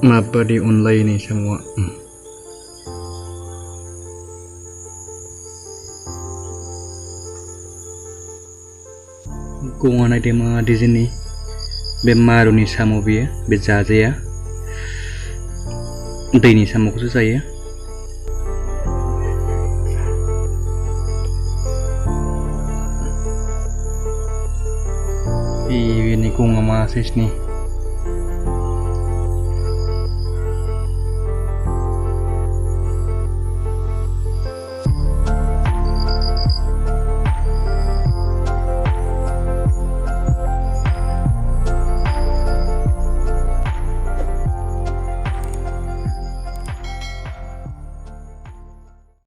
Ngapa di online ini semua? Kung ada di sini, bemaru nih samu biya, bejaja ya. Ini samu khusus saya. Ini kung ngamasis nih.